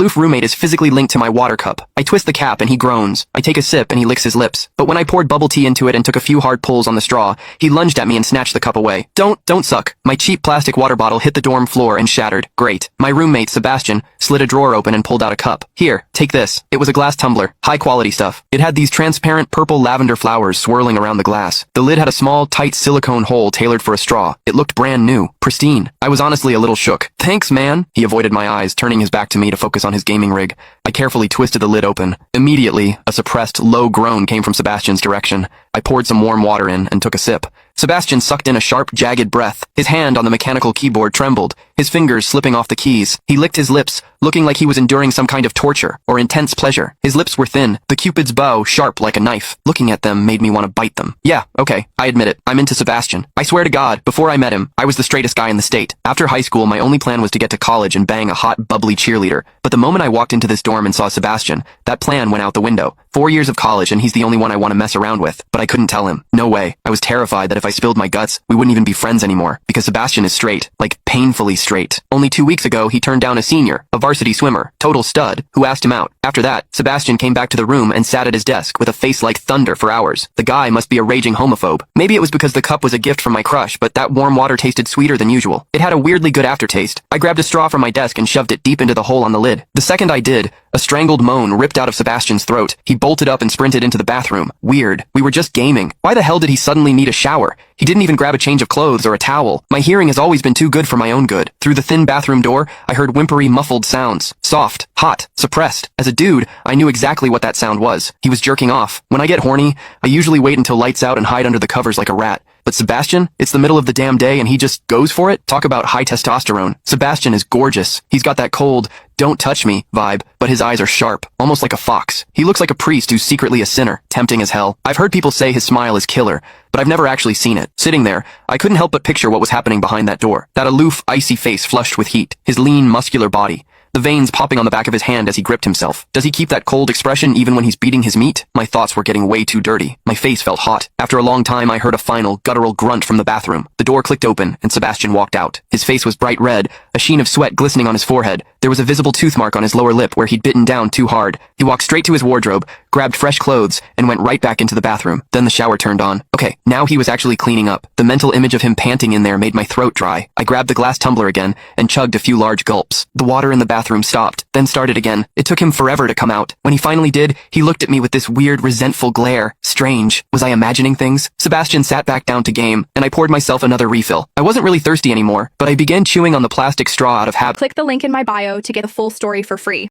Loof roommate is physically linked to my water cup. I twist the cap and he groans. I take a sip and he licks his lips. But when I poured bubble tea into it and took a few hard pulls on the straw, he lunged at me and snatched the cup away. Don't suck. My cheap plastic water bottle hit the dorm floor and shattered. Great. My roommate, Sebastian, slid a drawer open and pulled out a cup. Here, take this. It was a glass tumbler. High quality stuff. It had these transparent purple lavender flowers swirling around the glass. The lid had a small, tight silicone hole tailored for a straw. It looked brand new. Pristine. I was honestly a little shook. Thanks, man. He avoided my eyes, turning his back to me to focus on his gaming rig. I carefully twisted the lid open. Immediately, a suppressed, low groan came from Sebastian's direction. I poured some warm water in and took a sip. Sebastian sucked in a sharp, jagged breath. His hand on the mechanical keyboard trembled, his fingers slipping off the keys. He licked his lips, looking like he was enduring some kind of torture or intense pleasure. His lips were thin, the Cupid's bow sharp like a knife. Looking at them made me want to bite them. Yeah, okay, I admit it. I'm into Sebastian. I swear to God, before I met him, I was the straightest guy in the state. After high school, my only plan was to get to college and bang a hot, bubbly cheerleader. But the moment I walked into this dorm and saw Sebastian, that plan went out the window. 4 years of college and he's the only one I want to mess around with. But I couldn't tell him. No way. I was terrified that if I spilled my guts, we wouldn't even be friends anymore. Because Sebastian is straight. Like, painfully straight. Only 2 weeks ago, he turned down a senior, a varsity swimmer, total stud, who asked him out. After that, Sebastian came back to the room and sat at his desk with a face like thunder for hours. The guy must be a raging homophobe. Maybe it was because the cup was a gift from my crush, but that warm water tasted sweeter than usual. It had a weirdly good aftertaste. I grabbed a straw from my desk and shoved it deep into the hole on the lid. The second I did, a strangled moan ripped out of Sebastian's throat. He bolted up and sprinted into the bathroom. Weird. We were just gaming. Why the hell did he suddenly need a shower? He didn't even grab a change of clothes or a towel. My hearing has always been too good for my own good. Through the thin bathroom door, I heard whimpery, muffled sounds. Soft, hot, suppressed. As a dude, I knew exactly what that sound was. He was jerking off. When I get horny, I usually wait until lights out and hide under the covers like a rat. But Sebastian, it's the middle of the damn day and he just goes for it? Talk about high testosterone. Sebastian is gorgeous. He's got that cold, don't touch me vibe, but his eyes are sharp, almost like a fox. He looks like a priest who's secretly a sinner, tempting as hell. I've heard people say his smile is killer, but I've never actually seen it. Sitting there, I couldn't help but picture what was happening behind that door. That aloof, icy face flushed with heat, his lean, muscular body. The veins popping on the back of his hand as he gripped himself. Does he keep that cold expression even when he's beating his meat? My thoughts were getting way too dirty. My face felt hot. After a long time, I heard a final, guttural grunt from the bathroom. The door clicked open, and Sebastian walked out. His face was bright red, a sheen of sweat glistening on his forehead. There was a visible tooth mark on his lower lip where he'd bitten down too hard. He walked straight to his wardrobe, grabbed fresh clothes, and went right back into the bathroom. Then the shower turned on. Okay, now he was actually cleaning up. The mental image of him panting in there made my throat dry. I grabbed the glass tumbler again and chugged a few large gulps. The water in the bathroom stopped, then started again. It took him forever to come out. When he finally did, he looked at me with this weird, resentful glare. Strange. Was I imagining things? Sebastian sat back down to game, and I poured myself another refill. I wasn't really thirsty anymore, but I began chewing on the plastic straw out of habit. Click the link in my bio to get the full story for free.